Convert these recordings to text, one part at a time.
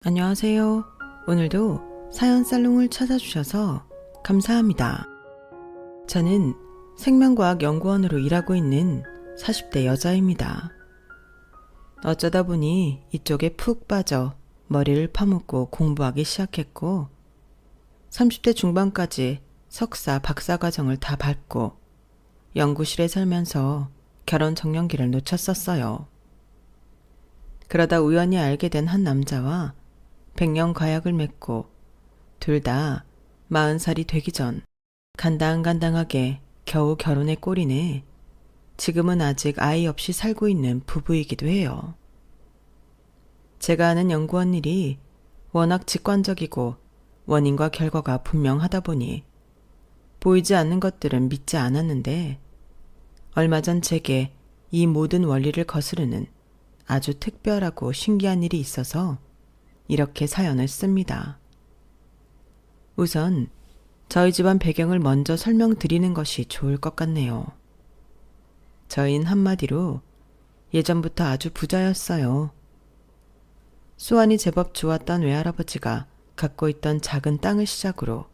안녕하세요. 오늘도 사연 살롱을 찾아주셔서 감사합니다. 저는 생명과학 연구원으로 일하고 있는 40대 여자입니다. 어쩌다 보니 이쪽에 푹 빠져 머리를 파묻고 공부하기 시작했고 30대 중반까지 석사, 박사 과정을 다 밟고 연구실에 살면서 결혼 정년기를 놓쳤었어요. 그러다 우연히 알게 된 한 남자와 100년 과약을 맺고 둘 다 40살이 되기 전 간당간당하게 겨우 결혼의 꼴이네. 지금은 아직 아이 없이 살고 있는 부부이기도 해요. 제가 하는 연구원 일이 워낙 직관적이고 원인과 결과가 분명하다 보니 보이지 않는 것들은 믿지 않았는데 얼마 전 제게 이 모든 원리를 거스르는 아주 특별하고 신기한 일이 있어서 이렇게 사연을 씁니다. 우선 저희 집안 배경을 먼저 설명드리는 것이 좋을 것 같네요. 저희는 한마디로 예전부터 아주 부자였어요. 수완이 제법 좋았던 외할아버지가 갖고 있던 작은 땅을 시작으로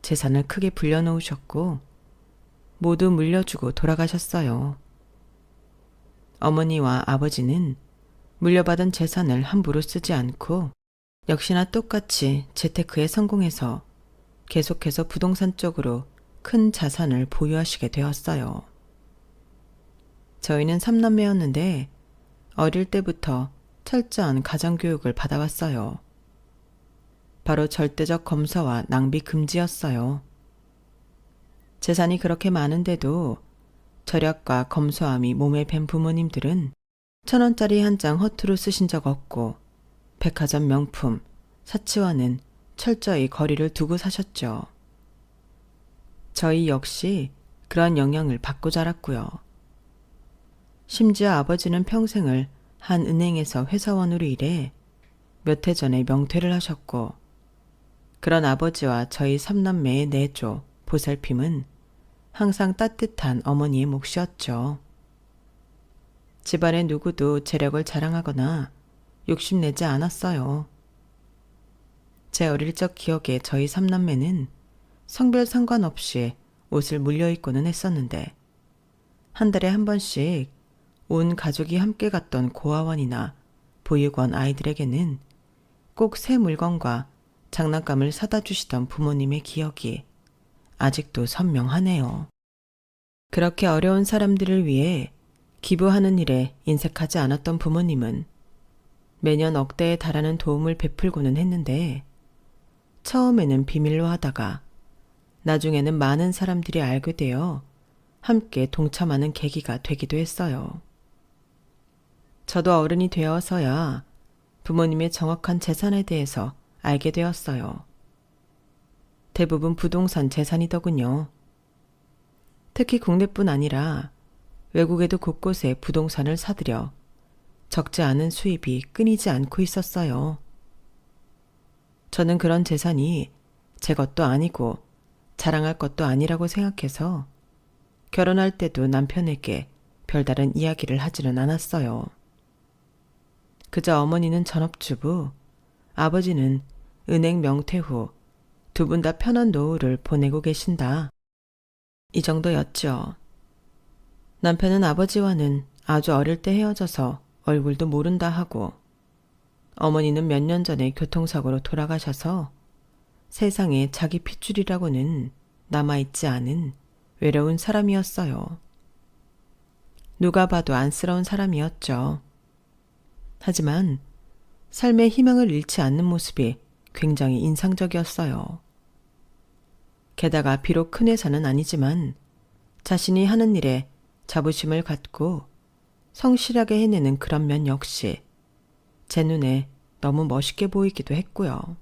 재산을 크게 불려놓으셨고 모두 물려주고 돌아가셨어요. 어머니와 아버지는 물려받은 재산을 함부로 쓰지 않고 역시나 똑같이 재테크에 성공해서 계속해서 부동산 쪽으로 큰 자산을 보유하시게 되었어요. 저희는 3남매였는데 어릴 때부터 철저한 가정교육을 받아왔어요. 바로 절대적 검소와 낭비 금지였어요. 재산이 그렇게 많은데도 절약과 검소함이 몸에 밴 부모님들은 1,000원짜리 한 장 허투루 쓰신 적 없고 백화점 명품, 사치와는 철저히 거리를 두고 사셨죠. 저희 역시 그런 영향을 받고 자랐고요. 심지어 아버지는 평생을 한 은행에서 회사원으로 일해 몇 해 전에 명퇴를 하셨고 그런 아버지와 저희 3남매의 내조, 보살핌은 항상 따뜻한 어머니의 몫이었죠. 집안의 누구도 재력을 자랑하거나 욕심내지 않았어요. 제 어릴 적 기억에 저희 3남매는 성별 상관없이 옷을 물려입고는 했었는데 한 달에 한 번씩 온 가족이 함께 갔던 고아원이나 보육원 아이들에게는 꼭 새 물건과 장난감을 사다 주시던 부모님의 기억이 아직도 선명하네요. 그렇게 어려운 사람들을 위해 기부하는 일에 인색하지 않았던 부모님은 매년 억대에 달하는 도움을 베풀고는 했는데 처음에는 비밀로 하다가 나중에는 많은 사람들이 알게 되어 함께 동참하는 계기가 되기도 했어요. 저도 어른이 되어서야 부모님의 정확한 재산에 대해서 알게 되었어요. 대부분 부동산 재산이더군요. 특히 국내뿐 아니라 외국에도 곳곳에 부동산을 사들여 적지 않은 수입이 끊이지 않고 있었어요. 저는 그런 재산이 제 것도 아니고 자랑할 것도 아니라고 생각해서 결혼할 때도 남편에게 별다른 이야기를 하지는 않았어요. 그저 어머니는 전업주부, 아버지는 은행 명퇴 후 두 분 다 편한 노후를 보내고 계신다. 이 정도였죠. 남편은 아버지와는 아주 어릴 때 헤어져서 얼굴도 모른다 하고 어머니는 몇 년 전에 교통사고로 돌아가셔서 세상에 자기 핏줄이라고는 남아있지 않은 외로운 사람이었어요. 누가 봐도 안쓰러운 사람이었죠. 하지만 삶의 희망을 잃지 않는 모습이 굉장히 인상적이었어요. 게다가 비록 큰 회사는 아니지만 자신이 하는 일에 자부심을 갖고 성실하게 해내는 그런 면 역시 제 눈에 너무 멋있게 보이기도 했고요.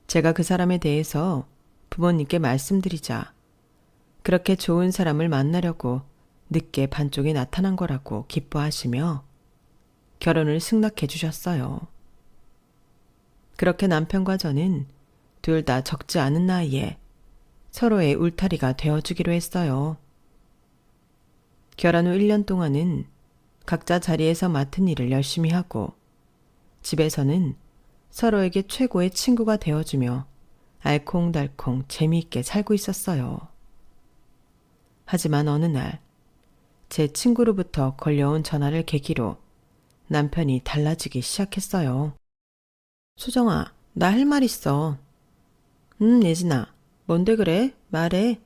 제가 그 사람에 대해서 부모님께 말씀드리자 그렇게 좋은 사람을 만나려고 늦게 반쪽이 나타난 거라고 기뻐하시며 결혼을 승낙해 주셨어요. 그렇게 남편과 저는 둘 다 적지 않은 나이에 서로의 울타리가 되어주기로 했어요. 결혼 후 1년 동안은 각자 자리에서 맡은 일을 열심히 하고 집에서는 서로에게 최고의 친구가 되어주며 알콩달콩 재미있게 살고 있었어요. 하지만 어느 날 제 친구로부터 걸려온 전화를 계기로 남편이 달라지기 시작했어요. 수정아, 나 할 말 있어. 예진아, 뭔데 그래? 말해.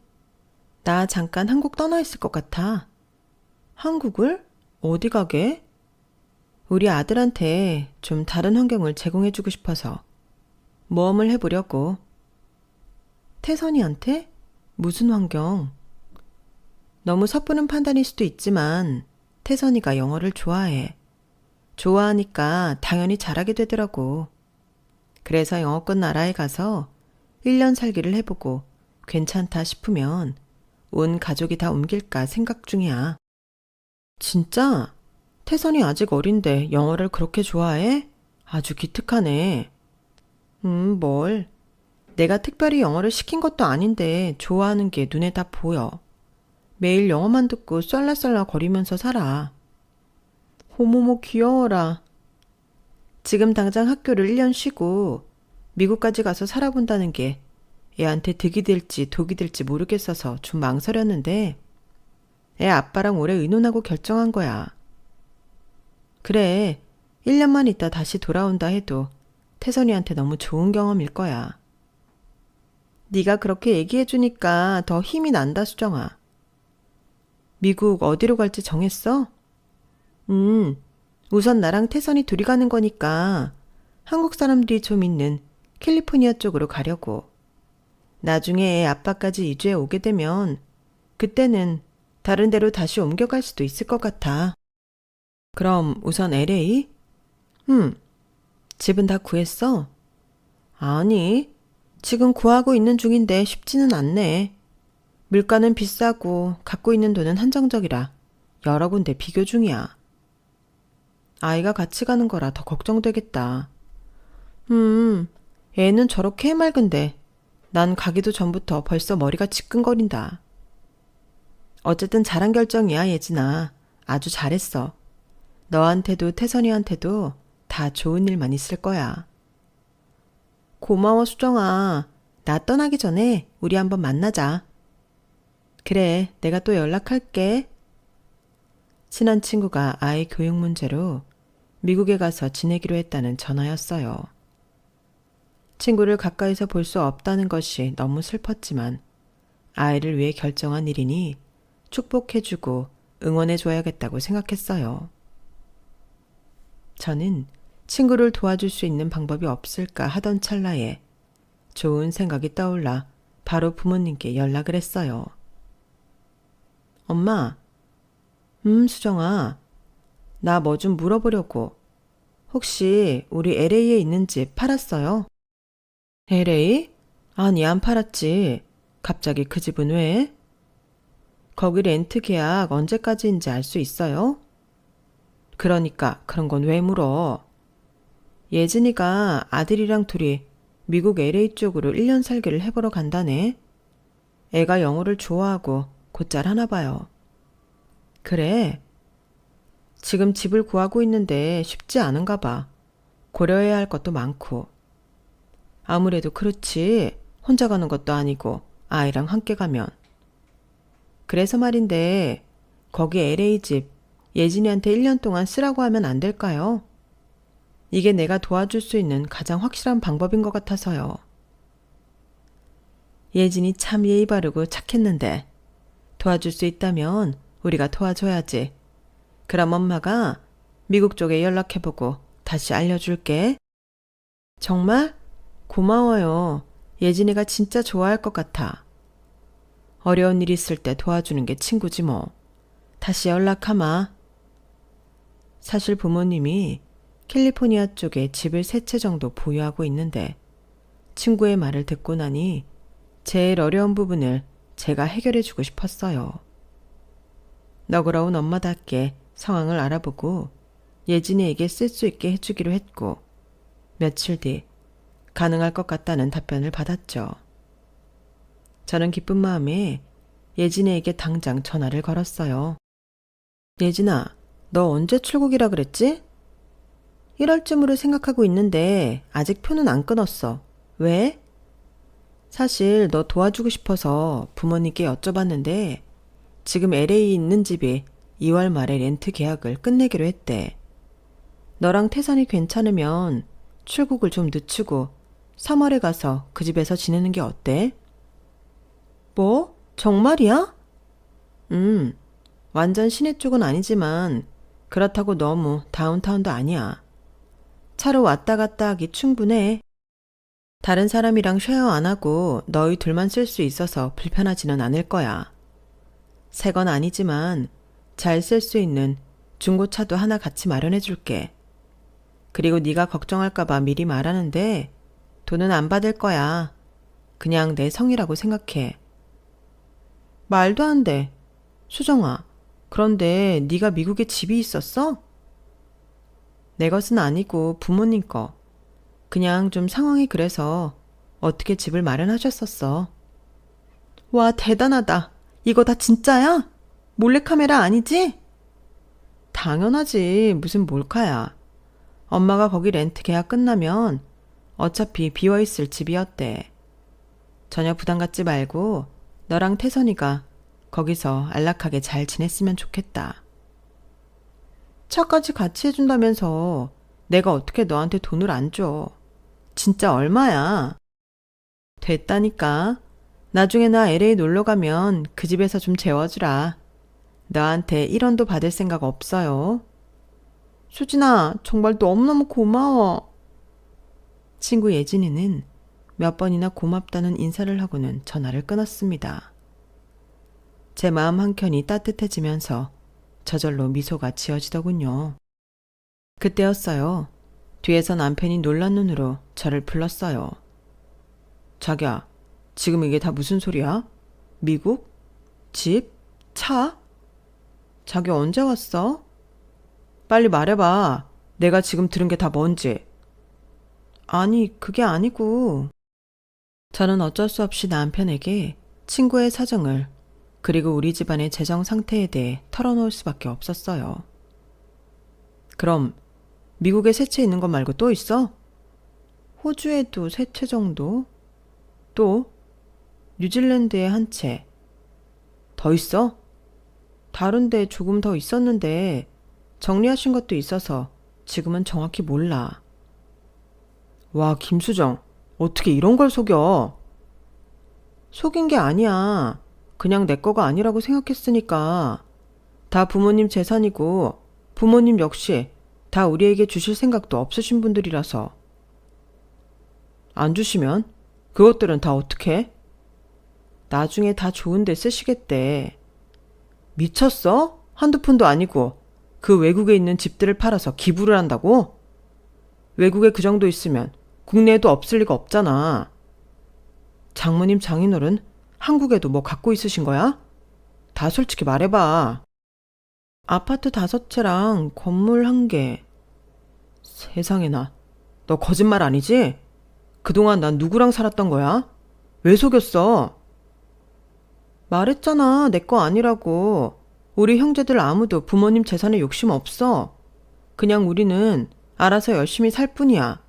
나 잠깐 한국 떠나 있을 것 같아. 한국을? 어디 가게? 우리 아들한테 좀 다른 환경을 제공해주고 싶어서 모험을 해보려고. 태선이한테? 무슨 환경? 너무 섣부른 판단일 수도 있지만 태선이가 영어를 좋아해. 좋아하니까 당연히 잘하게 되더라고. 그래서 영어권 나라에 가서 1년 살기를 해보고 괜찮다 싶으면 온 가족이 다 옮길까 생각 중이야. 진짜? 태선이 아직 어린데 영어를 그렇게 좋아해? 아주 기특하네. 뭘. 내가 특별히 영어를 시킨 것도 아닌데 좋아하는 게 눈에 다 보여. 매일 영어만 듣고 쏠라쏠라 거리면서 살아. 호모모 귀여워라. 지금 당장 학교를 1년 쉬고 미국까지 가서 살아본다는 게 애한테 득이 될지 독이 될지 모르겠어서 좀 망설였는데 애 아빠랑 오래 의논하고 결정한 거야. 그래, 1년만 있다 다시 돌아온다 해도 태선이한테 너무 좋은 경험일 거야. 네가 그렇게 얘기해주니까 더 힘이 난다, 수정아. 미국 어디로 갈지 정했어? 우선 나랑 태선이 둘이 가는 거니까 한국 사람들이 좀 있는 캘리포니아 쪽으로 가려고. 나중에 애 아빠까지 이주해 오게 되면 그때는 다른 데로 다시 옮겨갈 수도 있을 것 같아. 그럼 우선 LA? 집은 다 구했어? 아니, 지금 구하고 있는 중인데 쉽지는 않네. 물가는 비싸고 갖고 있는 돈은 한정적이라 여러 군데 비교 중이야. 아이가 같이 가는 거라 더 걱정되겠다. 애는 저렇게 해맑은데 난 가기도 전부터 벌써 머리가 지끈거린다. 어쨌든 잘한 결정이야, 예진아. 아주 잘했어. 너한테도 태선이한테도 다 좋은 일만 있을 거야. 고마워, 수정아. 나 떠나기 전에 우리 한번 만나자. 그래, 내가 또 연락할게. 친한 친구가 아이 교육 문제로 미국에 가서 지내기로 했다는 전화였어요. 친구를 가까이서 볼 수 없다는 것이 너무 슬펐지만 아이를 위해 결정한 일이니 축복해주고 응원해줘야겠다고 생각했어요. 저는 친구를 도와줄 수 있는 방법이 없을까 하던 찰나에 좋은 생각이 떠올라 바로 부모님께 연락을 했어요. 엄마, 수정아, 나 뭐 좀 물어보려고. 혹시 우리 LA에 있는 집 팔았어요? LA? 아니, 안 팔았지. 갑자기 그 집은 왜? 거기 렌트 계약 언제까지인지 알 수 있어요? 그러니까 그런 건 왜 물어? 예진이가 아들이랑 둘이 미국 LA 쪽으로 1년 살기를 해보러 간다네. 애가 영어를 좋아하고 곧잘 하나 봐요. 그래. 지금 집을 구하고 있는데 쉽지 않은가 봐. 고려해야 할 것도 많고. 아무래도 그렇지. 혼자 가는 것도 아니고 아이랑 함께 가면. 그래서 말인데 거기 LA 집 예진이한테 1년 동안 쓰라고 하면 안 될까요? 이게 내가 도와줄 수 있는 가장 확실한 방법인 것 같아서요. 예진이 참 예의 바르고 착했는데 도와줄 수 있다면 우리가 도와줘야지. 그럼 엄마가 미국 쪽에 연락해보고 다시 알려줄게. 정말? 고마워요. 예진이가 진짜 좋아할 것 같아. 어려운 일 있을 때 도와주는 게 친구지 뭐. 다시 연락하마. 사실 부모님이 캘리포니아 쪽에 집을 3채 정도 보유하고 있는데 친구의 말을 듣고 나니 제일 어려운 부분을 제가 해결해주고 싶었어요. 너그러운 엄마답게 상황을 알아보고 예진이에게 쓸 수 있게 해주기로 했고 며칠 뒤 가능할 것 같다는 답변을 받았죠. 저는 기쁜 마음에 예진이에게 당장 전화를 걸었어요. 예진아, 너 언제 출국이라 그랬지? 1월쯤으로 생각하고 있는데 아직 표는 안 끊었어. 왜? 사실 너 도와주고 싶어서 부모님께 여쭤봤는데 지금 LA에 있는 집이 2월 말에 렌트 계약을 끝내기로 했대. 너랑 태산이 괜찮으면 출국을 좀 늦추고 3월에 가서 그 집에서 지내는 게 어때? 뭐? 정말이야? 완전 시내 쪽은 아니지만 그렇다고 너무 다운타운도 아니야. 차로 왔다 갔다 하기 충분해. 다른 사람이랑 쉐어 안 하고 너희 둘만 쓸 수 있어서 불편하지는 않을 거야. 새 건 아니지만 잘 쓸 수 있는 중고차도 하나 같이 마련해 줄게. 그리고 네가 걱정할까 봐 미리 말하는데 돈은 안 받을 거야. 그냥 내 성이라고 생각해. 말도 안 돼. 수정아, 그런데 네가 미국에 집이 있었어? 내 것은 아니고 부모님 거. 그냥 좀 상황이 그래서 어떻게 집을 마련하셨었어. 와, 대단하다. 이거 다 진짜야? 몰래카메라 아니지? 당연하지. 무슨 몰카야. 엄마가 거기 렌트 계약 끝나면 어차피 비어있을 집이었대. 전혀 부담 갖지 말고 너랑 태선이가 거기서 안락하게 잘 지냈으면 좋겠다. 차까지 같이 해준다면서 내가 어떻게 너한테 돈을 안 줘. 진짜 얼마야? 됐다니까. 나중에 나 LA 놀러 가면 그 집에서 좀 재워주라. 너한테 1원도 받을 생각 없어요. 수진아, 정말 너무너무 고마워. 친구 예진이는 몇 번이나 고맙다는 인사를 하고는 전화를 끊었습니다. 제 마음 한켠이 따뜻해지면서 저절로 미소가 지어지더군요. 그때였어요. 뒤에서 남편이 놀란 눈으로 저를 불렀어요. 자기야, 지금 이게 다 무슨 소리야? 미국? 집? 차? 자기 언제 왔어? 빨리 말해봐. 내가 지금 들은 게 다 뭔지. 아니, 그게 아니고. 저는 어쩔 수 없이 남편에게 친구의 사정을 그리고 우리 집안의 재정 상태에 대해 털어놓을 수밖에 없었어요. 그럼 미국에 세 채 있는 것 말고 또 있어? 호주에도 세 채 정도? 또 뉴질랜드에 한 채. 더 있어? 다른 데 조금 더 있었는데 정리하신 것도 있어서 지금은 정확히 몰라. 와, 김수정, 어떻게 이런 걸 속여? 속인 게 아니야. 그냥 내 거가 아니라고 생각했으니까. 다 부모님 재산이고 부모님 역시 다 우리에게 주실 생각도 없으신 분들이라서. 안 주시면 그것들은 다 어떻게? 나중에 다 좋은 데 쓰시겠대. 미쳤어? 한두 푼도 아니고 그 외국에 있는 집들을 팔아서 기부를 한다고? 외국에 그 정도 있으면 국내에도 없을 리가 없잖아. 장모님 장인어른 한국에도 뭐 갖고 있으신 거야? 다 솔직히 말해봐. 아파트 5채랑 건물 1개. 세상에나. 너 거짓말 아니지? 그동안 난 누구랑 살았던 거야? 왜 속였어? 말했잖아. 내 거 아니라고. 우리 형제들 아무도 부모님 재산에 욕심 없어. 그냥 우리는 알아서 열심히 살 뿐이야.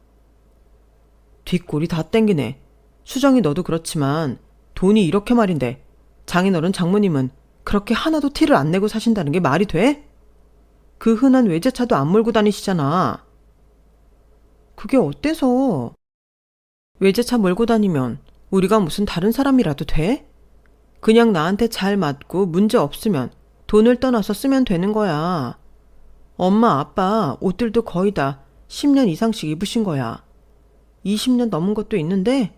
뒷골이 다 땡기네. 수정이 너도 그렇지만 돈이 이렇게 말인데 장인어른 장모님은 그렇게 하나도 티를 안 내고 사신다는 게 말이 돼? 그 흔한 외제차도 안 몰고 다니시잖아. 그게 어때서? 외제차 몰고 다니면 우리가 무슨 다른 사람이라도 돼? 그냥 나한테 잘 맞고 문제 없으면 돈을 떠나서 쓰면 되는 거야. 엄마, 아빠 옷들도 거의 다 10년 이상씩 입으신 거야. 20년 넘은 것도 있는데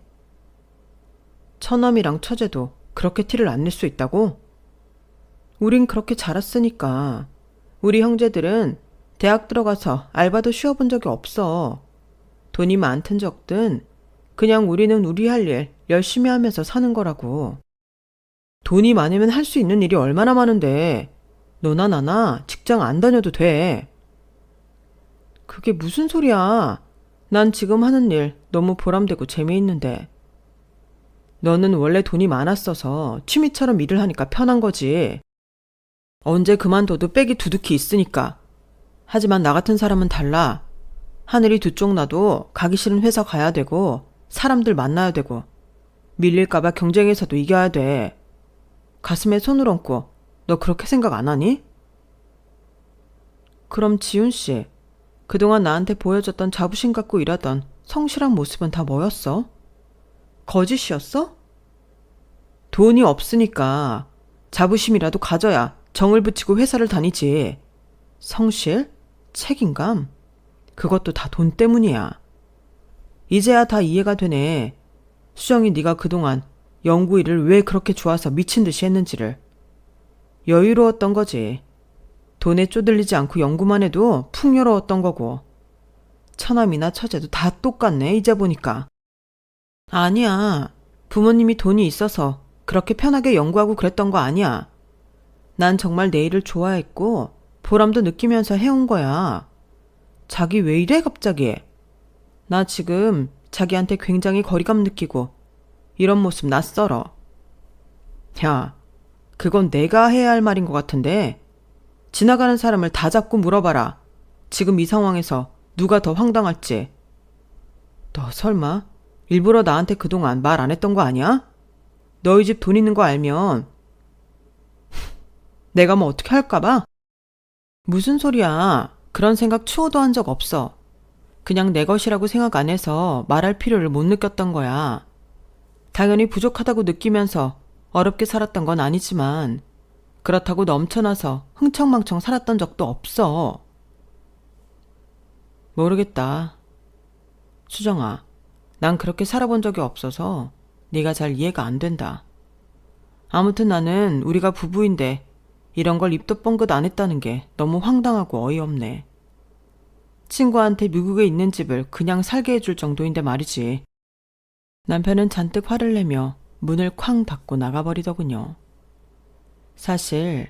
처남이랑 처제도 그렇게 티를 안 낼 수 있다고? 우린 그렇게 자랐으니까. 우리 형제들은 대학 들어가서 알바도 쉬어본 적이 없어. 돈이 많든 적든 그냥 우리는 우리 할 일 열심히 하면서 사는 거라고. 돈이 많으면 할 수 있는 일이 얼마나 많은데 너나 나나 직장 안 다녀도 돼. 그게 무슨 소리야. 난 지금 하는 일 너무 보람되고 재미있는데. 너는 원래 돈이 많았어서 취미처럼 일을 하니까 편한 거지. 언제 그만둬도 백이 두둑히 있으니까. 하지만 나 같은 사람은 달라. 하늘이 두 쪽 나도 가기 싫은 회사 가야 되고 사람들 만나야 되고 밀릴까봐 경쟁에서도 이겨야 돼. 가슴에 손을 얹고 너 그렇게 생각 안 하니? 그럼 지훈 씨, 그동안 나한테 보여줬던 자부심 갖고 일하던 성실한 모습은 다 뭐였어? 거짓이었어? 돈이 없으니까 자부심이라도 가져야 정을 붙이고 회사를 다니지. 성실? 책임감? 그것도 다 돈 때문이야. 이제야 다 이해가 되네. 수정이 네가 그동안 연구 일을 왜 그렇게 좋아서 미친 듯이 했는지를. 여유로웠던 거지. 돈에 쪼들리지 않고 연구만 해도 풍요로웠던 거고. 처남이나 처제도 다 똑같네, 이제 보니까. 아니야. 부모님이 돈이 있어서 그렇게 편하게 연구하고 그랬던 거 아니야. 난 정말 내 일을 좋아했고 보람도 느끼면서 해온 거야. 자기 왜 이래 갑자기? 나 지금 자기한테 굉장히 거리감 느끼고 이런 모습 낯설어. 야, 그건 내가 해야 할 말인 것 같은데 지나가는 사람을 다 잡고 물어봐라. 지금 이 상황에서 누가 더 황당할지. 너 설마 일부러 나한테 그동안 말 안 했던 거 아니야? 너희 집 돈 있는 거 알면 내가 뭐 어떻게 할까봐? 무슨 소리야. 그런 생각 추호도 한 적 없어. 그냥 내 것이라고 생각 안 해서 말할 필요를 못 느꼈던 거야. 당연히 부족하다고 느끼면서 어렵게 살았던 건 아니지만 그렇다고 넘쳐나서 흥청망청 살았던 적도 없어. 모르겠다. 수정아, 난 그렇게 살아본 적이 없어서 네가 잘 이해가 안 된다. 아무튼 나는 우리가 부부인데 이런 걸 입도 뻥긋 안 했다는 게 너무 황당하고 어이없네. 친구한테 미국에 있는 집을 그냥 살게 해줄 정도인데 말이지. 남편은 잔뜩 화를 내며 문을 쾅 닫고 나가버리더군요. 사실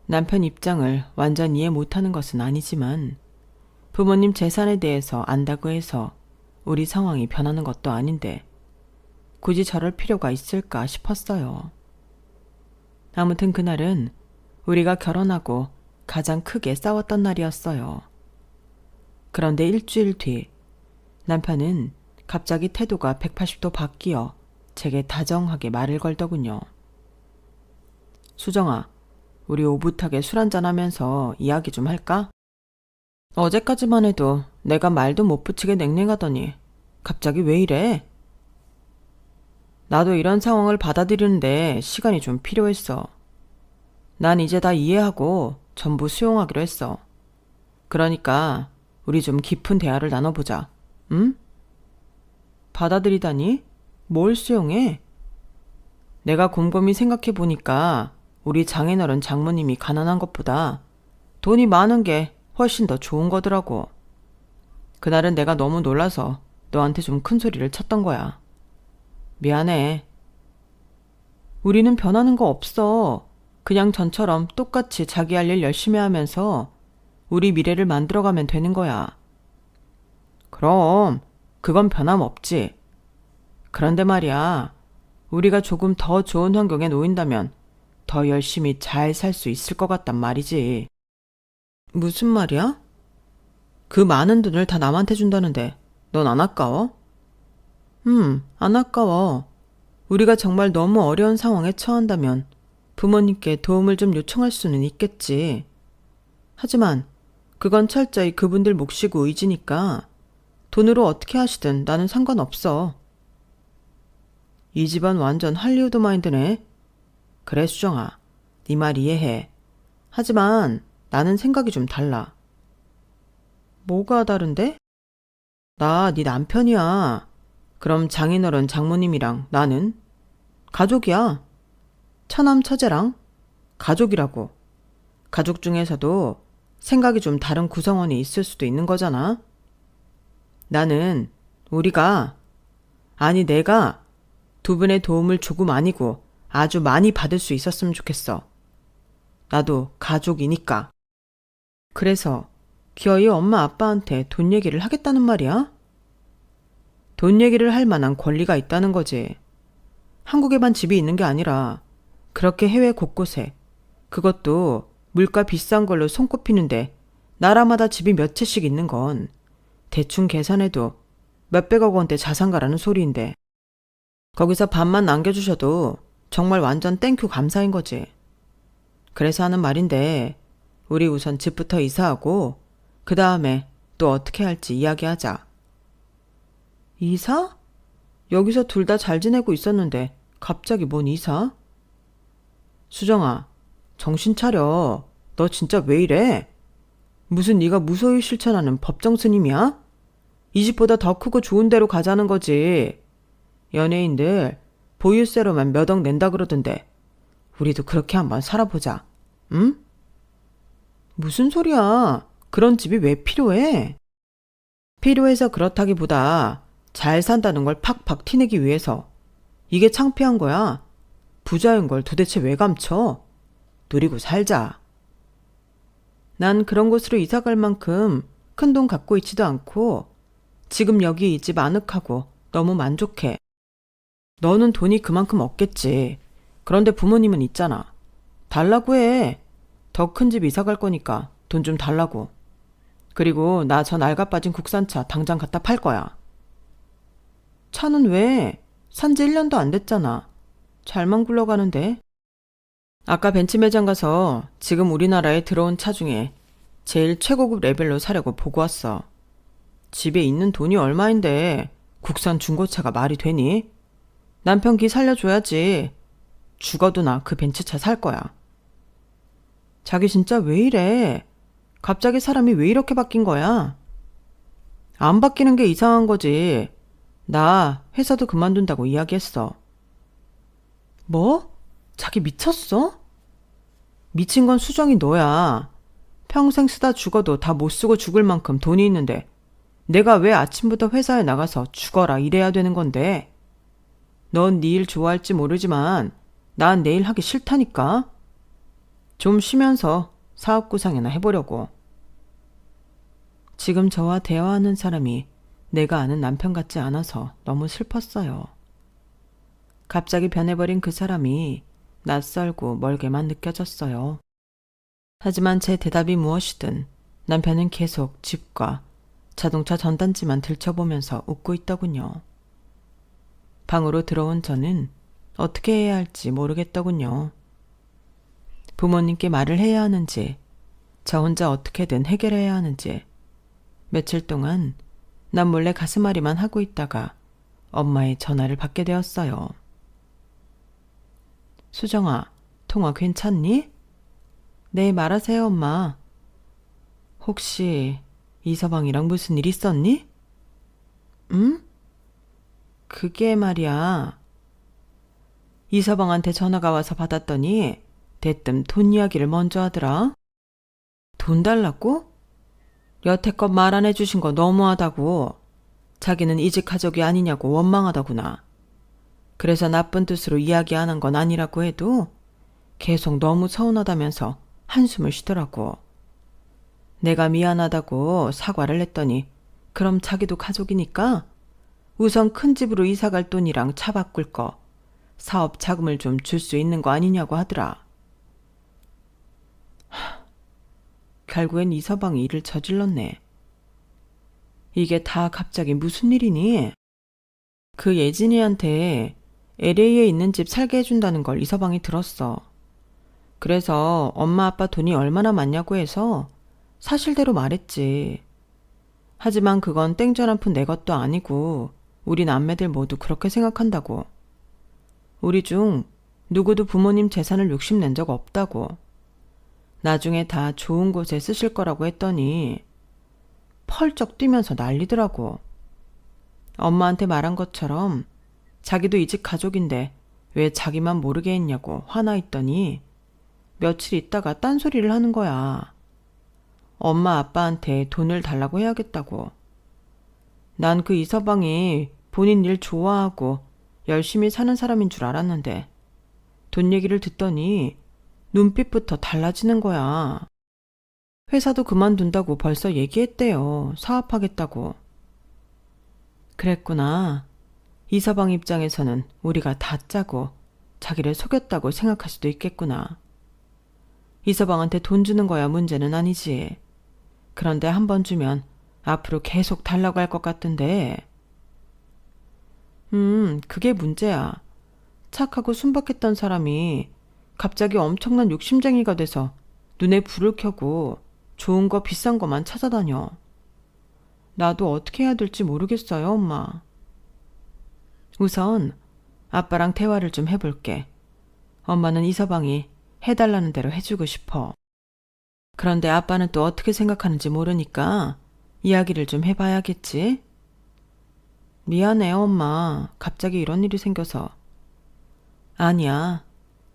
남편 입장을 완전 이해 못하는 것은 아니지만 부모님 재산에 대해서 안다고 해서 우리 상황이 변하는 것도 아닌데 굳이 저럴 필요가 있을까 싶었어요. 아무튼 그날은 우리가 결혼하고 가장 크게 싸웠던 날이었어요. 그런데 일주일 뒤 남편은 갑자기 태도가 180도 바뀌어 제게 다정하게 말을 걸더군요. 수정아, 우리 오붓하게 술 한잔하면서 이야기 좀 할까? 어제까지만 해도 내가 말도 못 붙이게 냉랭하더니 갑자기 왜 이래? 나도 이런 상황을 받아들이는데 시간이 좀 필요했어. 난 이제 다 이해하고 전부 수용하기로 했어. 그러니까 우리 좀 깊은 대화를 나눠보자. 응? 받아들이다니? 뭘 수용해? 내가 곰곰이 생각해보니까 우리 장인어른 장모님이 가난한 것보다 돈이 많은 게 훨씬 더 좋은 거더라고. 그날은 내가 너무 놀라서 너한테 좀 큰 소리를 쳤던 거야. 미안해. 우리는 변하는 거 없어. 그냥 전처럼 똑같이 자기 할 일 열심히 하면서 우리 미래를 만들어가면 되는 거야. 그럼 그건 변함없지. 그런데 말이야, 우리가 조금 더 좋은 환경에 놓인다면 더 열심히 잘 살 수 있을 것 같단 말이지. 무슨 말이야? 그 많은 돈을 다 남한테 준다는데 넌 안 아까워? 안 아까워. 우리가 정말 너무 어려운 상황에 처한다면 부모님께 도움을 좀 요청할 수는 있겠지. 하지만 그건 철저히 그분들 몫이고 의지니까 돈으로 어떻게 하시든 나는 상관없어. 이 집안 완전 할리우드 마인드네. 그래 수정아, 네 말 이해해. 하지만 나는 생각이 좀 달라. 뭐가 다른데? 나 네 남편이야. 그럼 장인어른 장모님이랑 나는 가족이야. 처남 처제랑 가족이라고. 가족 중에서도 생각이 좀 다른 구성원이 있을 수도 있는 거잖아. 나는 우리가, 아니 내가 두 분의 도움을 조금 아니고 아주 많이 받을 수 있었으면 좋겠어. 나도 가족이니까. 그래서 기어이 엄마 아빠한테 돈 얘기를 하겠다는 말이야? 돈 얘기를 할 만한 권리가 있다는 거지. 한국에만 집이 있는 게 아니라 그렇게 해외 곳곳에, 그것도 물가 비싼 걸로 손꼽히는데 나라마다 집이 몇 채씩 있는 건 대충 계산해도 몇백억 원대 자산가라는 소리인데 거기서 반만 남겨주셔도 정말 완전 땡큐 감사인 거지. 그래서 하는 말인데 우리 우선 집부터 이사하고 그 다음에 또 어떻게 할지 이야기하자. 이사? 여기서 둘 다 잘 지내고 있었는데 갑자기 뭔 이사? 수정아, 정신 차려. 너 진짜 왜 이래? 무슨 네가 무소유 실천하는 법정 스님이야? 이 집보다 더 크고 좋은 데로 가자는 거지. 연예인들 보유세로만 몇 억 낸다 그러던데 우리도 그렇게 한번 살아보자. 응? 무슨 소리야. 그런 집이 왜 필요해? 필요해서 그렇다기보다 잘 산다는 걸 팍팍 티내기 위해서. 이게 창피한 거야. 부자인 걸 도대체 왜 감춰? 누리고 살자. 난 그런 곳으로 이사 갈 만큼 큰 돈 갖고 있지도 않고 지금 여기 이 집 아늑하고 너무 만족해. 너는 돈이 그만큼 없겠지. 그런데 부모님은 있잖아. 달라고 해. 더 큰 집 이사 갈 거니까 돈 좀 달라고. 그리고 나 저 낡아 빠진 국산차 당장 갖다 팔 거야. 차는 왜? 산지 1년도 안 됐잖아. 잘만 굴러가는데. 아까 벤츠 매장 가서 지금 우리나라에 들어온 차 중에 제일 최고급 레벨로 사려고 보고 왔어. 집에 있는 돈이 얼마인데 국산 중고차가 말이 되니? 남편 기 살려줘야지. 죽어도 나 그 벤츠차 살 거야. 자기 진짜 왜 이래? 갑자기 사람이 왜 이렇게 바뀐 거야? 안 바뀌는 게 이상한 거지. 나 회사도 그만둔다고 이야기했어. 뭐? 자기 미쳤어? 미친 건 수정이 너야. 평생 쓰다 죽어도 다 못 쓰고 죽을 만큼 돈이 있는데 내가 왜 아침부터 회사에 나가서 죽어라 이래야 되는 건데. 넌 네 일 좋아할지 모르지만 난 내 일 하기 싫다니까. 좀 쉬면서 사업 구상이나 해보려고. 지금 저와 대화하는 사람이 내가 아는 남편 같지 않아서 너무 슬펐어요. 갑자기 변해버린 그 사람이 낯설고 멀게만 느껴졌어요. 하지만 제 대답이 무엇이든 남편은 계속 집과 자동차 전단지만 들춰보면서 웃고 있더군요. 방으로 들어온 저는 어떻게 해야 할지 모르겠더군요. 부모님께 말을 해야 하는지, 저 혼자 어떻게든 해결해야 하는지, 며칠 동안 난 몰래 가슴앓이만 하고 있다가 엄마의 전화를 받게 되었어요. 수정아, 통화 괜찮니? 네, 말하세요, 엄마. 혹시 이서방이랑 무슨 일 있었니? 응? 그게 말이야. 이서방한테 전화가 와서 받았더니 대뜸 돈 이야기를 먼저 하더라. 돈 달라고? 여태껏 말 안 해주신 거 너무하다고. 자기는 이직 가족이 아니냐고 원망하더구나. 그래서 나쁜 뜻으로 이야기 안 한 건 아니라고 해도 계속 너무 서운하다면서 한숨을 쉬더라고. 내가 미안하다고 사과를 했더니 그럼 자기도 가족이니까 우선 큰 집으로 이사 갈 돈이랑 차 바꿀 거, 사업 자금을 좀 줄 수 있는 거 아니냐고 하더라. 결국엔 이서방이 일을 저질렀네. 이게 다 갑자기 무슨 일이니? 그 예진이한테 LA에 있는 집 살게 해준다는 걸 이서방이 들었어. 그래서 엄마 아빠 돈이 얼마나 많냐고 해서 사실대로 말했지. 하지만 그건 땡전 한 푼 내 것도 아니고 우리 남매들 모두 그렇게 생각한다고. 우리 중 누구도 부모님 재산을 욕심낸 적 없다고. 나중에 다 좋은 곳에 쓰실 거라고 했더니 펄쩍 뛰면서 난리더라고. 엄마한테 말한 것처럼 자기도 이직 가족인데 왜 자기만 모르게 했냐고 화나 있더니 며칠 있다가 딴소리를 하는 거야. 엄마 아빠한테 돈을 달라고 해야겠다고. 난 그 이서방이 본인 일 좋아하고 열심히 사는 사람인 줄 알았는데 돈 얘기를 듣더니 눈빛부터 달라지는 거야. 회사도 그만둔다고 벌써 얘기했대요. 사업하겠다고. 그랬구나. 이서방 입장에서는 우리가 다 짜고 자기를 속였다고 생각할 수도 있겠구나. 이서방한테 돈 주는 거야 문제는 아니지. 그런데 한 번 주면 앞으로 계속 달라고 할 것 같던데. 그게 문제야. 착하고 순박했던 사람이 갑자기 엄청난 욕심쟁이가 돼서 눈에 불을 켜고 좋은 거 비싼 거만 찾아다녀. 나도 어떻게 해야 될지 모르겠어요, 엄마. 우선 아빠랑 대화를 좀 해볼게. 엄마는 이서방이 해달라는 대로 해주고 싶어. 그런데 아빠는 또 어떻게 생각하는지 모르니까 이야기를 좀 해봐야겠지? 미안해요, 엄마. 갑자기 이런 일이 생겨서. 아니야.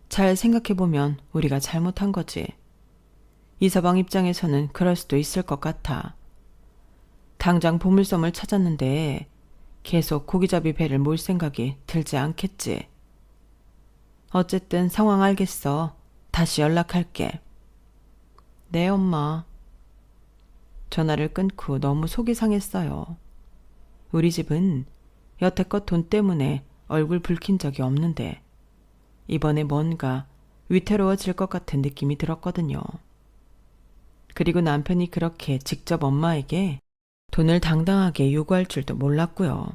잘 생각해보면 우리가 잘못한 거지. 이서방 입장에서는 그럴 수도 있을 것 같아. 당장 보물섬을 찾았는데 계속 고기잡이 배를 몰 생각이 들지 않겠지. 어쨌든 상황 알겠어. 다시 연락할게. 네, 엄마. 전화를 끊고 너무 속이 상했어요. 우리 집은 여태껏 돈 때문에 얼굴 붉힌 적이 없는데 이번에 뭔가 위태로워질 것 같은 느낌이 들었거든요. 그리고 남편이 그렇게 직접 엄마에게 돈을 당당하게 요구할 줄도 몰랐고요.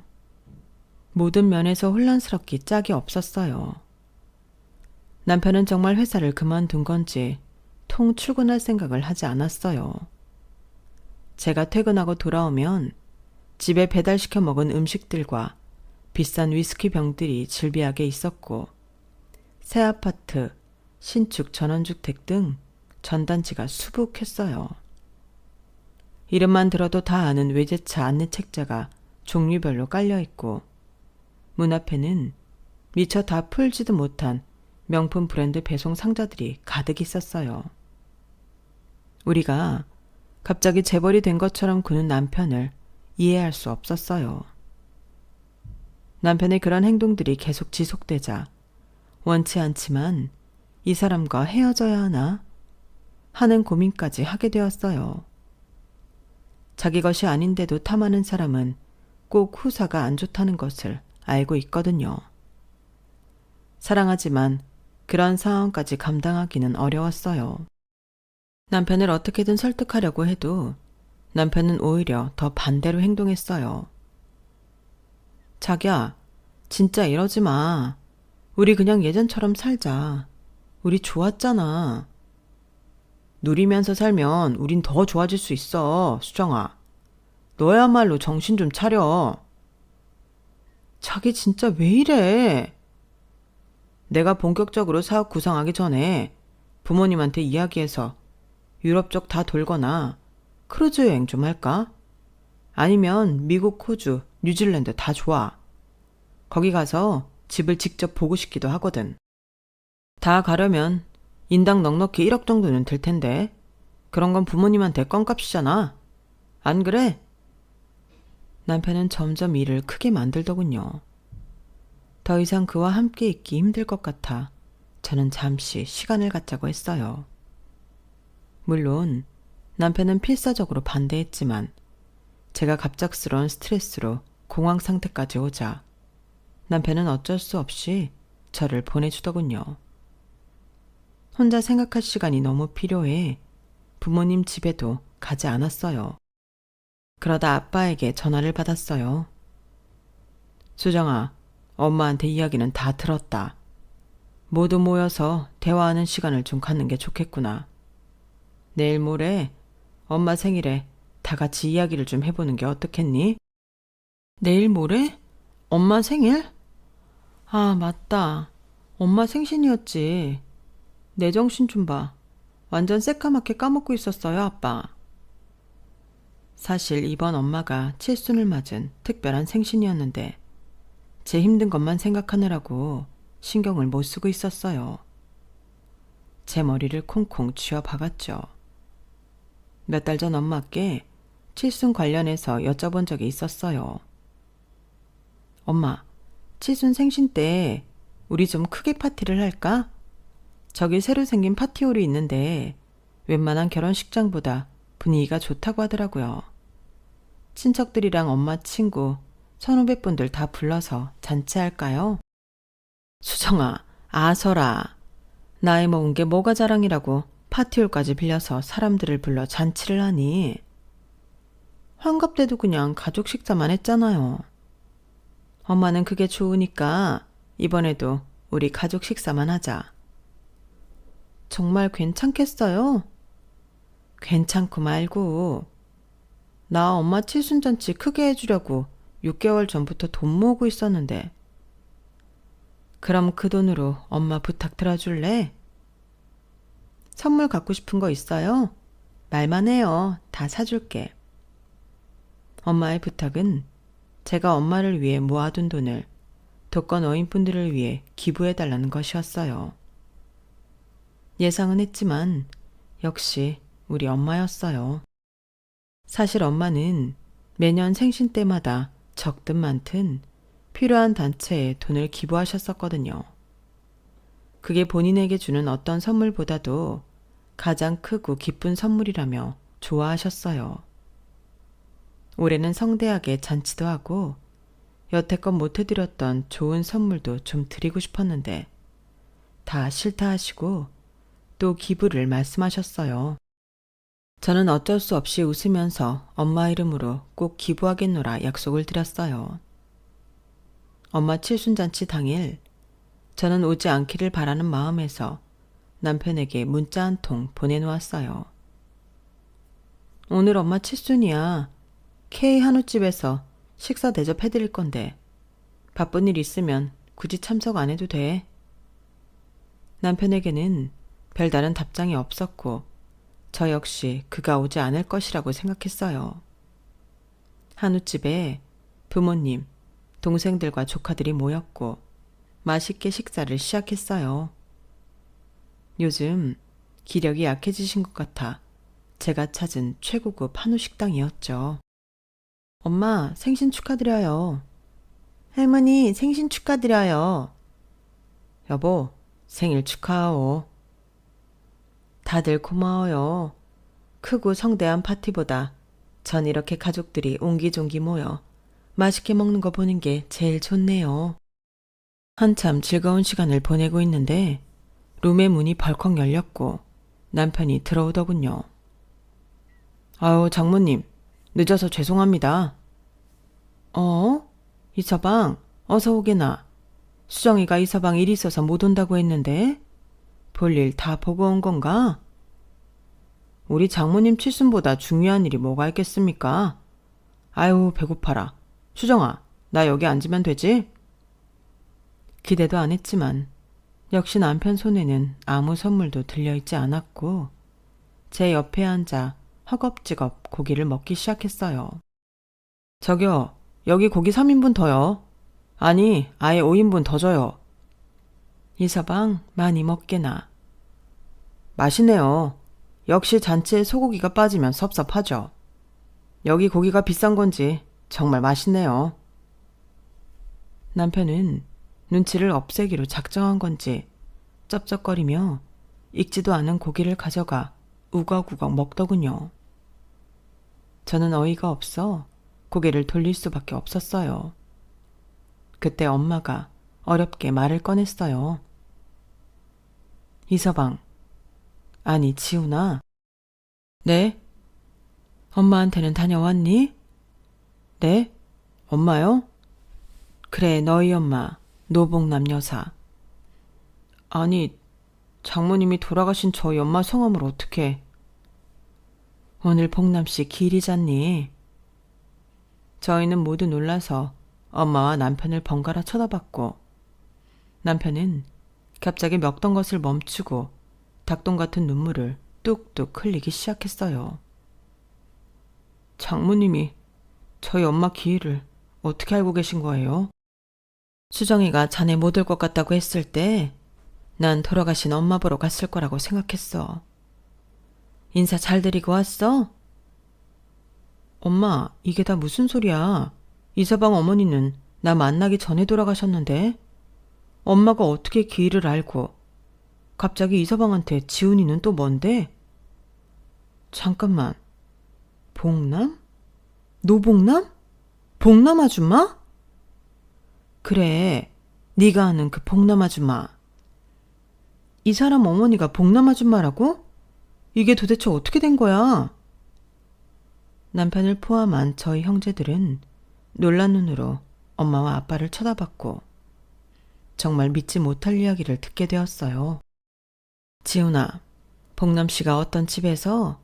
모든 면에서 혼란스럽기 짝이 없었어요. 남편은 정말 회사를 그만둔 건지 통 출근할 생각을 하지 않았어요. 제가 퇴근하고 돌아오면 집에 배달시켜 먹은 음식들과 비싼 위스키 병들이 질비하게 있었고 새 아파트, 신축 전원주택 등 전단지가 수북했어요. 이름만 들어도 다 아는 외제차 안내 책자가 종류별로 깔려있고 문 앞에는 미처 다 풀지도 못한 명품 브랜드 배송 상자들이 가득 있었어요. 우리가 갑자기 재벌이 된 것처럼 구는 남편을 이해할 수 없었어요. 남편의 그런 행동들이 계속 지속되자 원치 않지만 이 사람과 헤어져야 하나 하는 고민까지 하게 되었어요. 자기 것이 아닌데도 탐하는 사람은 꼭 후사가 안 좋다는 것을 알고 있거든요. 사랑하지만 그런 상황까지 감당하기는 어려웠어요. 남편을 어떻게든 설득하려고 해도 남편은 오히려 더 반대로 행동했어요. 자기야, 진짜 이러지 마. 우리 그냥 예전처럼 살자. 우리 좋았잖아. 누리면서 살면 우린 더 좋아질 수 있어, 수정아. 너야말로 정신 좀 차려. 자기 진짜 왜 이래? 내가 본격적으로 사업 구상하기 전에 부모님한테 이야기해서 유럽 쪽 다 돌거나 크루즈 여행 좀 할까? 아니면 미국, 호주, 뉴질랜드 다 좋아. 거기 가서 집을 직접 보고 싶기도 하거든. 다 가려면 인당 넉넉히 1억 정도는 들 텐데 그런 건 부모님한테 껌값이잖아. 안 그래? 남편은 점점 일을 크게 만들더군요. 더 이상 그와 함께 있기 힘들 것 같아 저는 잠시 시간을 갖자고 했어요. 물론 남편은 필사적으로 반대했지만 제가 갑작스러운 스트레스로 공황 상태까지 오자 남편은 어쩔 수 없이 저를 보내주더군요. 혼자 생각할 시간이 너무 필요해 부모님 집에도 가지 않았어요. 그러다 아빠에게 전화를 받았어요. 수정아, 엄마한테 이야기는 다 들었다. 모두 모여서 대화하는 시간을 좀 갖는 게 좋겠구나. 내일 모레 엄마 생일에 다 같이 이야기를 좀 해보는 게 어떻겠니? 내일 모레? 엄마 생일? 아, 맞다. 엄마 생신이었지. 내 정신 좀 봐. 완전 새까맣게 까먹고 있었어요, 아빠. 사실 이번 엄마가 칠순을 맞은 특별한 생신이었는데 제 힘든 것만 생각하느라고 신경을 못 쓰고 있었어요. 제 머리를 콩콩 쥐어 박았죠. 몇 달 전 엄마께 칠순 관련해서 여쭤본 적이 있었어요. 엄마, 칠순 생신 때 우리 좀 크게 파티를 할까? 저기 새로 생긴 파티홀이 있는데 웬만한 결혼식장보다 분위기가 좋다고 하더라고요. 친척들이랑 엄마 친구 1,500분들 다 불러서 잔치할까요? 수정아, 아서라. 나이 먹은 게 뭐가 자랑이라고 파티홀까지 빌려서 사람들을 불러 잔치를 하니? 환갑 때도 그냥 가족 식사만 했잖아요. 엄마는 그게 좋으니까 이번에도 우리 가족 식사만 하자. 정말 괜찮겠어요? 괜찮고 말고. 나 엄마 칠순잔치 크게 해주려고 6개월 전부터 돈 모으고 있었는데. 그럼 그 돈으로 엄마 부탁 들어줄래? 선물 갖고 싶은 거 있어요? 말만 해요. 다 사줄게. 엄마의 부탁은 제가 엄마를 위해 모아둔 돈을 독거 노인분들을 위해 기부해달라는 것이었어요. 예상은 했지만 역시 우리 엄마였어요. 사실 엄마는 매년 생신 때마다 적든 많든 필요한 단체에 돈을 기부하셨었거든요. 그게 본인에게 주는 어떤 선물보다도 가장 크고 기쁜 선물이라며 좋아하셨어요. 올해는 성대하게 잔치도 하고 여태껏 못 해드렸던 좋은 선물도 좀 드리고 싶었는데 다 싫다 하시고 또 기부를 말씀하셨어요. 저는 어쩔 수 없이 웃으면서 엄마 이름으로 꼭 기부하겠노라 약속을 드렸어요. 엄마 칠순잔치 당일 저는 오지 않기를 바라는 마음에서 남편에게 문자 한 통 보내놓았어요. 오늘 엄마 칠순이야. K 한우집에서 식사 대접해드릴 건데 바쁜 일 있으면 굳이 참석 안 해도 돼. 남편에게는 별다른 답장이 없었고 저 역시 그가 오지 않을 것이라고 생각했어요. 한우집에 부모님, 동생들과 조카들이 모였고 맛있게 식사를 시작했어요. 요즘 기력이 약해지신 것 같아 제가 찾은 최고급 한우 식당이었죠. 엄마, 생신 축하드려요. 할머니, 생신 축하드려요. 여보, 생일 축하하오. 다들 고마워요. 크고 성대한 파티보다 전 이렇게 가족들이 옹기종기 모여 맛있게 먹는 거 보는 게 제일 좋네요. 한참 즐거운 시간을 보내고 있는데 룸의 문이 벌컥 열렸고 남편이 들어오더군요. 아유, 장모님, 늦어서 죄송합니다. 이서방, 어서 오게나. 수정이가 이서방 일이 있어서 못 온다고 했는데 볼일 다 보고 온 건가? 우리 장모님 칠순보다 중요한 일이 뭐가 있겠습니까? 아유, 배고파라. 수정아, 나 여기 앉으면 되지? 기대도 안 했지만 역시 남편 손에는 아무 선물도 들려있지 않았고 제 옆에 앉아 허겁지겁 고기를 먹기 시작했어요. 저기요, 여기 고기 3인분 더요. 아니, 아예 5인분 더 줘요. 이서방, 많이 먹게나. 맛있네요. 역시 잔치에 소고기가 빠지면 섭섭하죠. 여기 고기가 비싼 건지 정말 맛있네요. 남편은 눈치를 없애기로 작정한 건지 쩝쩝거리며 익지도 않은 고기를 가져가 우걱우걱 먹더군요. 저는 어이가 없어 고개를 돌릴 수밖에 없었어요. 그때 엄마가 어렵게 말을 꺼냈어요. 이서방, 아니 지훈아. 네? 엄마한테는 다녀왔니? 네? 엄마요? 그래, 너희 엄마, 노봉남 여사. 아니, 장모님이 돌아가신 저희 엄마 성함을 어떻게... 오늘 봉남씨 기일이잖니. 저희는 모두 놀라서 엄마와 남편을 번갈아 쳐다봤고 남편은 갑자기 먹던 것을 멈추고 닭똥 같은 눈물을 뚝뚝 흘리기 시작했어요. 장모님이 저희 엄마 기일을 어떻게 알고 계신 거예요? 수정이가 자네 못 올 것 같다고 했을 때 난 돌아가신 엄마 보러 갔을 거라고 생각했어. 인사 잘 드리고 왔어? 엄마, 이게 다 무슨 소리야. 이서방 어머니는 나 만나기 전에 돌아가셨는데 엄마가 어떻게 기일을 알고 갑자기 이서방한테 지훈이는 또 뭔데? 잠깐만. 봉남? 노봉남? 봉남 아줌마? 그래, 네가 아는 그 봉남 아줌마. 이 사람 어머니가 봉남 아줌마라고? 이게 도대체 어떻게 된 거야? 남편을 포함한 저희 형제들은 놀란 눈으로 엄마와 아빠를 쳐다봤고 정말 믿지 못할 이야기를 듣게 되었어요. 지훈아, 복남 씨가 어떤 집에서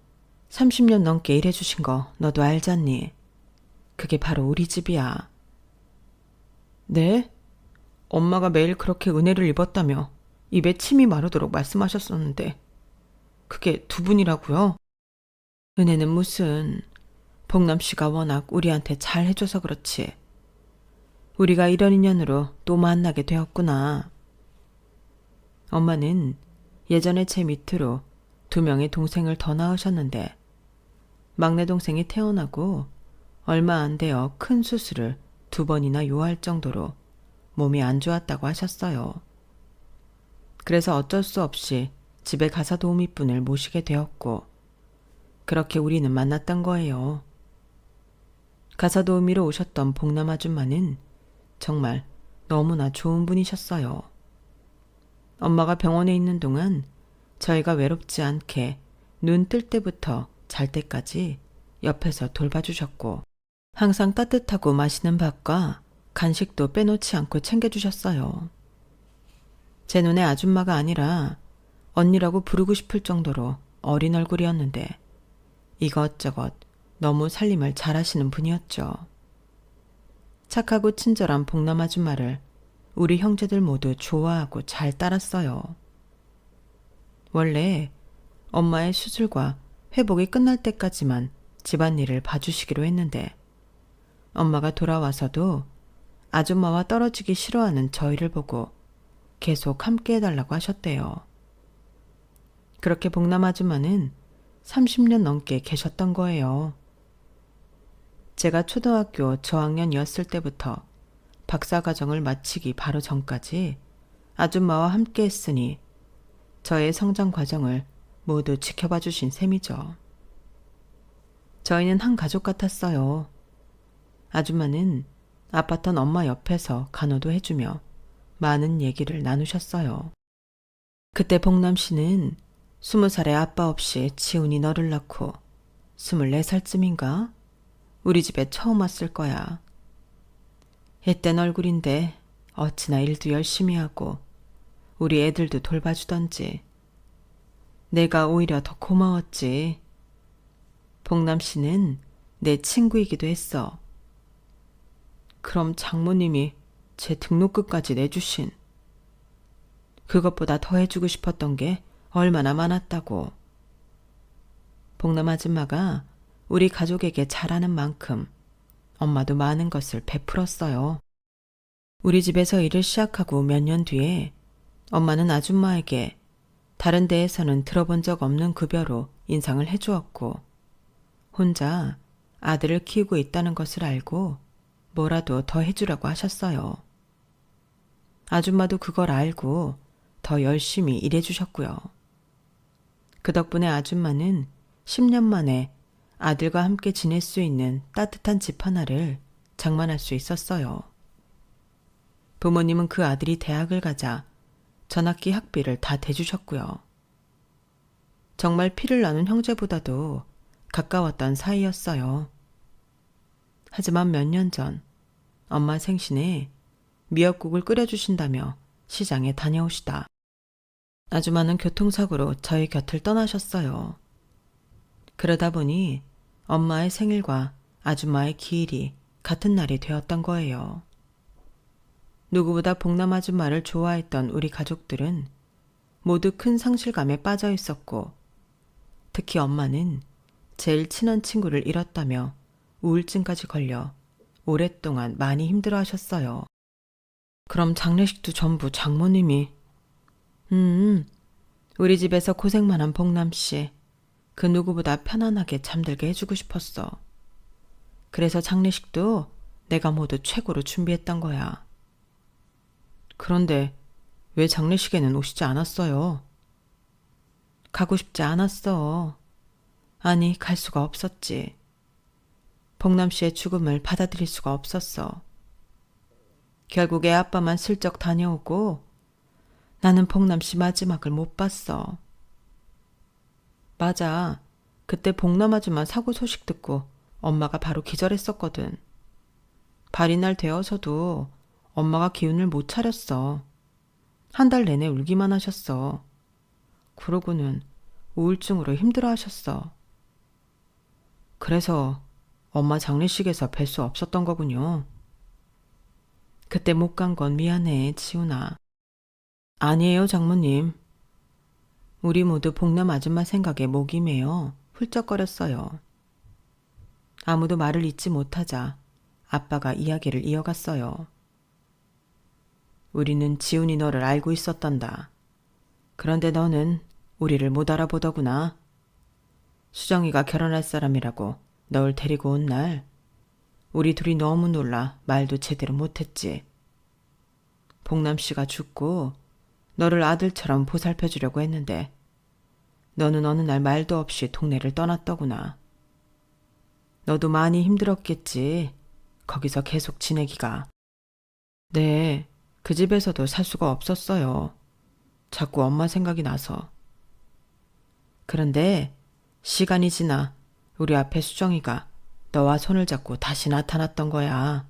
30년 넘게 일해주신 거 너도 알잖니? 그게 바로 우리 집이야. 네? 엄마가 매일 그렇게 은혜를 입었다며 입에 침이 마르도록 말씀하셨었는데 그게 두 분이라고요? 은혜는 무슨, 복남 씨가 워낙 우리한테 잘 해줘서 그렇지. 우리가 이런 인연으로 또 만나게 되었구나. 엄마는 예전에 제 밑으로 2명의 동생을 더 낳으셨는데 막내 동생이 태어나고 얼마 안 되어 큰 수술을 2번이나 요할 정도로 몸이 안 좋았다고 하셨어요. 그래서 어쩔 수 없이 집에 가사 도우미분을 모시게 되었고 그렇게 우리는 만났던 거예요. 가사 도우미로 오셨던 복남 아줌마는 정말 너무나 좋은 분이셨어요. 엄마가 병원에 있는 동안 저희가 외롭지 않게 눈 뜰 때부터 잘 때까지 옆에서 돌봐주셨고 항상 따뜻하고 맛있는 밥과 간식도 빼놓지 않고 챙겨주셨어요. 제 눈에 아줌마가 아니라 언니라고 부르고 싶을 정도로 어린 얼굴이었는데 이것저것 너무 살림을 잘하시는 분이었죠. 착하고 친절한 복남 아줌마를 우리 형제들 모두 좋아하고 잘 따랐어요. 원래 엄마의 수술과 회복이 끝날 때까지만 집안일을 봐주시기로 했는데 엄마가 돌아와서도 아줌마와 떨어지기 싫어하는 저희를 보고 계속 함께 해달라고 하셨대요. 그렇게 복남 아줌마는 30년 넘게 계셨던 거예요. 제가 초등학교 저학년이었을 때부터 박사과정을 마치기 바로 전까지 아줌마와 함께 했으니 저의 성장 과정을 모두 지켜봐 주신 셈이죠. 저희는 한 가족 같았어요. 아줌마는 아팠던 엄마 옆에서 간호도 해주며 많은 얘기를 나누셨어요. 그때 복남 씨는 20살에 아빠 없이 지훈이 너를 낳고 24살쯤인가? 우리 집에 처음 왔을 거야. 앳된 얼굴인데 어찌나 일도 열심히 하고 우리 애들도 돌봐주던지. 내가 오히려 더 고마웠지. 복남 씨는 내 친구이기도 했어. 그럼 장모님이 제 등록금까지 내주신. 그것보다 더 해주고 싶었던 게 얼마나 많았다고. 복남 아줌마가 우리 가족에게 잘하는 만큼 엄마도 많은 것을 베풀었어요. 우리 집에서 일을 시작하고 몇 년 뒤에 엄마는 아줌마에게 다른 데에서는 들어본 적 없는 급여로 인상을 해주었고 혼자 아들을 키우고 있다는 것을 알고 뭐라도 더 해주라고 하셨어요. 아줌마도 그걸 알고 더 열심히 일해주셨고요. 그 덕분에 아줌마는 10년 만에 아들과 함께 지낼 수 있는 따뜻한 집 하나를 장만할 수 있었어요. 부모님은 그 아들이 대학을 가자 전학기 학비를 다 대주셨고요. 정말 피를 나눈 형제보다도 가까웠던 사이였어요. 하지만 몇 년 전 엄마 생신에 미역국을 끓여주신다며 시장에 다녀오시다 아줌마는 교통사고로 저희 곁을 떠나셨어요. 그러다 보니 엄마의 생일과 아줌마의 기일이 같은 날이 되었던 거예요. 누구보다 복남 아줌마를 좋아했던 우리 가족들은 모두 큰 상실감에 빠져 있었고 특히 엄마는 제일 친한 친구를 잃었다며 우울증까지 걸려 오랫동안 많이 힘들어 하셨어요. 그럼 장례식도 전부 장모님이. 우리 집에서 고생만 한 복남씨 그 누구보다 편안하게 잠들게 해주고 싶었어. 그래서 장례식도 내가 모두 최고로 준비했던 거야. 그런데 왜 장례식에는 오시지 않았어요? 가고 싶지 않았어. 아니, 갈 수가 없었지. 복남 씨의 죽음을 받아들일 수가 없었어. 결국에 아빠만 슬쩍 다녀오고 나는 복남 씨 마지막을 못 봤어. 맞아. 그때 복남 아줌마 사고 소식 듣고 엄마가 바로 기절했었거든. 발이날 되어서도 엄마가 기운을 못 차렸어. 한 달 내내 울기만 하셨어. 그러고는 우울증으로 힘들어 하셨어. 그래서 엄마 장례식에서 뵐 수 없었던 거군요. 그때 못 간 건 미안해, 지훈아. 아니에요, 장모님. 우리 모두 복남 아줌마 생각에 목이 메어 훌쩍거렸어요. 아무도 말을 잇지 못하자 아빠가 이야기를 이어갔어요. 우리는 지훈이 너를 알고 있었단다. 그런데 너는 우리를 못 알아보더구나. 수정이가 결혼할 사람이라고 널 데리고 온 날 우리 둘이 너무 놀라 말도 제대로 못했지. 복남 씨가 죽고 너를 아들처럼 보살펴주려고 했는데 너는 어느 날 말도 없이 동네를 떠났더구나. 너도 많이 힘들었겠지. 거기서 계속 지내기가. 네, 그 집에서도 살 수가 없었어요. 자꾸 엄마 생각이 나서. 그런데 시간이 지나 우리 앞에 수정이가 너와 손을 잡고 다시 나타났던 거야.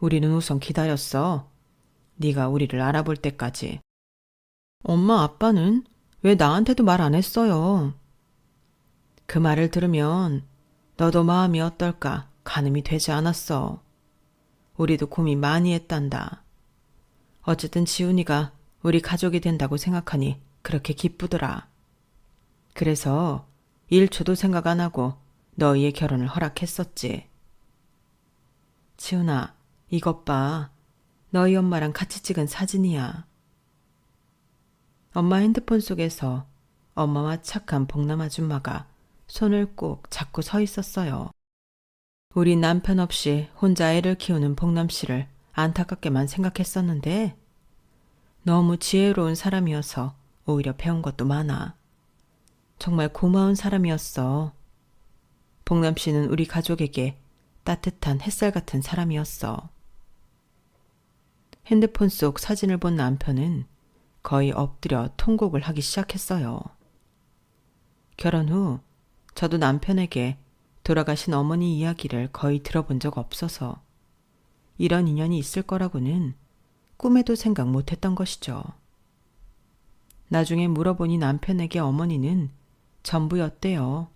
우리는 우선 기다렸어. 네가 우리를 알아볼 때까지. 엄마 아빠는 왜 나한테도 말 안 했어요? 그 말을 들으면 너도 마음이 어떨까 가늠이 되지 않았어. 우리도 고민 많이 했단다. 어쨌든 지훈이가 우리 가족이 된다고 생각하니 그렇게 기쁘더라. 그래서 1초도 생각 안 하고 너희의 결혼을 허락했었지. 지훈아, 이것 봐. 너희 엄마랑 같이 찍은 사진이야. 엄마 핸드폰 속에서 엄마와 착한 복남 아줌마가 손을 꼭 잡고 서 있었어요. 우리 남편 없이 혼자 애를 키우는 복남 씨를 안타깝게만 생각했었는데 너무 지혜로운 사람이어서 오히려 배운 것도 많아. 정말 고마운 사람이었어. 복남 씨는 우리 가족에게 따뜻한 햇살 같은 사람이었어. 핸드폰 속 사진을 본 남편은 거의 엎드려 통곡을 하기 시작했어요. 결혼 후 저도 남편에게 돌아가신 어머니 이야기를 거의 들어본 적 없어서 이런 인연이 있을 거라고는 꿈에도 생각 못했던 것이죠. 나중에 물어보니 남편에게 어머니는 전부였대요.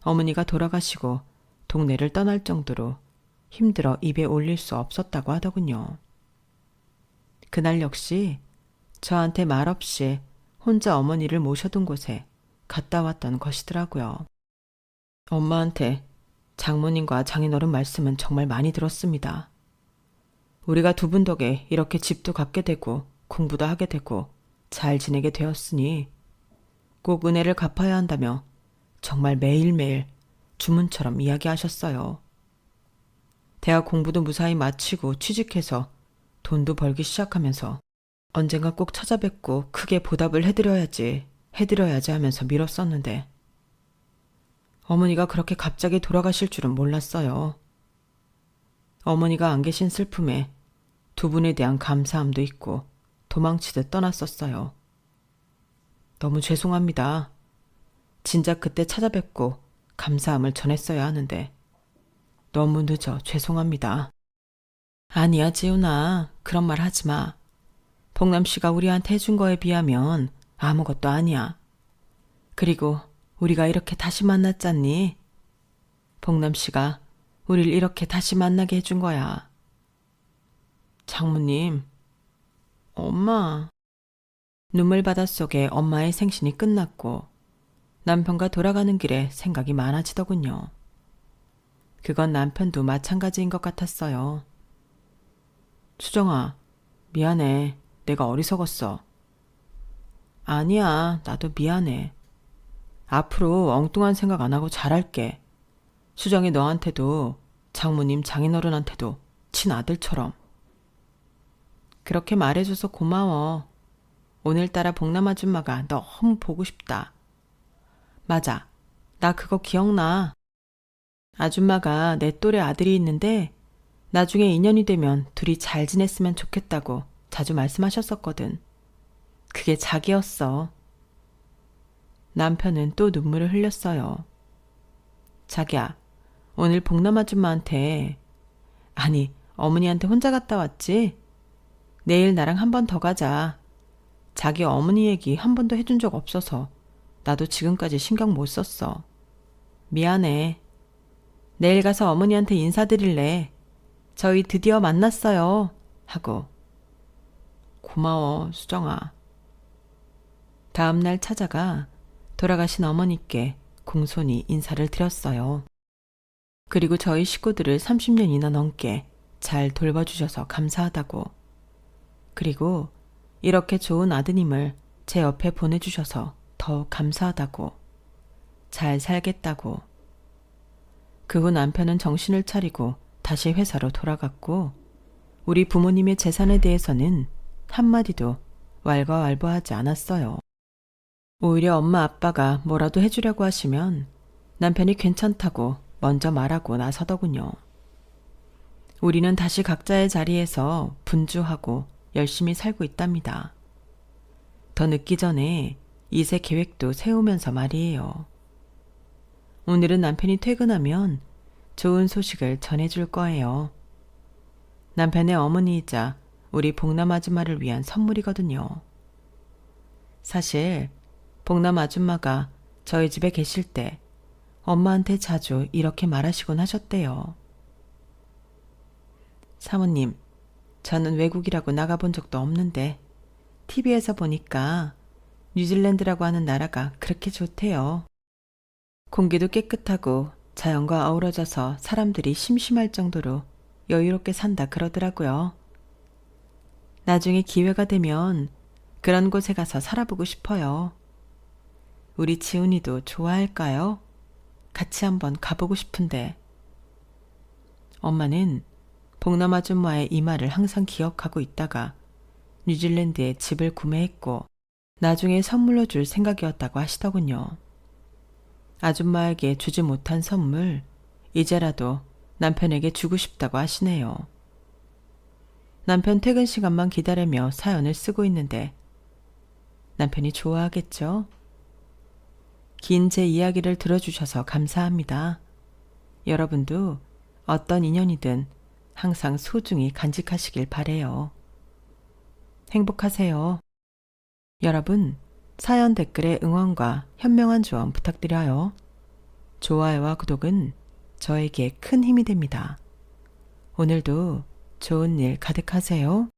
어머니가 돌아가시고 동네를 떠날 정도로 힘들어 입에 올릴 수 없었다고 하더군요. 그날 역시 저한테 말없이 혼자 어머니를 모셔둔 곳에 갔다 왔던 것이더라고요. 엄마한테 장모님과 장인어른 말씀은 정말 많이 들었습니다. 우리가 두 분 덕에 이렇게 집도 갖게 되고 공부도 하게 되고 잘 지내게 되었으니 꼭 은혜를 갚아야 한다며 정말 매일매일 주문처럼 이야기하셨어요. 대학 공부도 무사히 마치고 취직해서 돈도 벌기 시작하면서 언젠가 꼭 찾아뵙고 크게 보답을 해드려야지 하면서 미뤘었는데 어머니가 그렇게 갑자기 돌아가실 줄은 몰랐어요. 어머니가 안 계신 슬픔에 두 분에 대한 감사함도 있고 도망치듯 떠났었어요. 너무 죄송합니다. 진작 그때 찾아뵙고 감사함을 전했어야 하는데 너무 늦어 죄송합니다. 아니야 지훈아, 그런 말 하지 마. 복남 씨가 우리한테 해준 거에 비하면 아무것도 아니야. 그리고 우리가 이렇게 다시 만났잖니. 복남 씨가 우릴 이렇게 다시 만나게 해준 거야. 장모님, 엄마. 눈물 바닷속에 엄마의 생신이 끝났고 남편과 돌아가는 길에 생각이 많아지더군요. 그건 남편도 마찬가지인 것 같았어요. 수정아, 미안해. 내가 어리석었어. 아니야, 나도 미안해. 앞으로 엉뚱한 생각 안 하고 잘할게. 수정이 너한테도 장모님 장인어른한테도 친아들처럼. 그렇게 말해줘서 고마워. 오늘따라 복남 아줌마가 너무 보고 싶다. 맞아, 나 그거 기억나. 아줌마가 내 또래 아들이 있는데 나중에 인연이 되면 둘이 잘 지냈으면 좋겠다고 자주 말씀하셨었거든. 그게 자기였어. 남편은 또 눈물을 흘렸어요. 자기야, 오늘 복남 아줌마한테, 아니, 어머니한테 혼자 갔다 왔지? 내일 나랑 한 번 더 가자. 자기 어머니 얘기 한 번도 해준 적 없어서 나도 지금까지 신경 못 썼어. 미안해. 내일 가서 어머니한테 인사드릴래. 저희 드디어 만났어요. 하고. 고마워, 수정아. 다음날 찾아가 돌아가신 어머니께 공손히 인사를 드렸어요. 그리고 저희 식구들을 30년이나 넘게 잘 돌봐주셔서 감사하다고. 그리고 이렇게 좋은 아드님을 제 옆에 보내주셔서 더욱 감사하다고. 잘 살겠다고. 그 후 남편은 정신을 차리고 다시 회사로 돌아갔고, 우리 부모님의 재산에 대해서는 한마디도 왈가왈부하지 않았어요. 오히려 엄마 아빠가 뭐라도 해주려고 하시면 남편이 괜찮다고 먼저 말하고 나서더군요. 우리는 다시 각자의 자리에서 분주하고 열심히 살고 있답니다. 더 늦기 전에 2세 계획도 세우면서 말이에요. 오늘은 남편이 퇴근하면 좋은 소식을 전해줄 거예요. 남편의 어머니이자 우리 복남 아줌마를 위한 선물이거든요. 사실 복남 아줌마가 저희 집에 계실 때 엄마한테 자주 이렇게 말하시곤 하셨대요. 사모님, 저는 외국이라고 나가본 적도 없는데 TV에서 보니까 뉴질랜드라고 하는 나라가 그렇게 좋대요. 공기도 깨끗하고 자연과 어우러져서 사람들이 심심할 정도로 여유롭게 산다 그러더라고요. 나중에 기회가 되면 그런 곳에 가서 살아보고 싶어요. 우리 지훈이도 좋아할까요? 같이 한번 가보고 싶은데. 엄마는 복남 아줌마의 이 말을 항상 기억하고 있다가 뉴질랜드에 집을 구매했고 나중에 선물로 줄 생각이었다고 하시더군요. 아줌마에게 주지 못한 선물, 이제라도 남편에게 주고 싶다고 하시네요. 남편 퇴근 시간만 기다리며 사연을 쓰고 있는데 남편이 좋아하겠죠? 긴 제 이야기를 들어주셔서 감사합니다. 여러분도 어떤 인연이든 항상 소중히 간직하시길 바래요. 행복하세요. 여러분, 사연 댓글에 응원과 현명한 조언 부탁드려요. 좋아요와 구독은 저에게 큰 힘이 됩니다. 오늘도 좋은 일 가득하세요.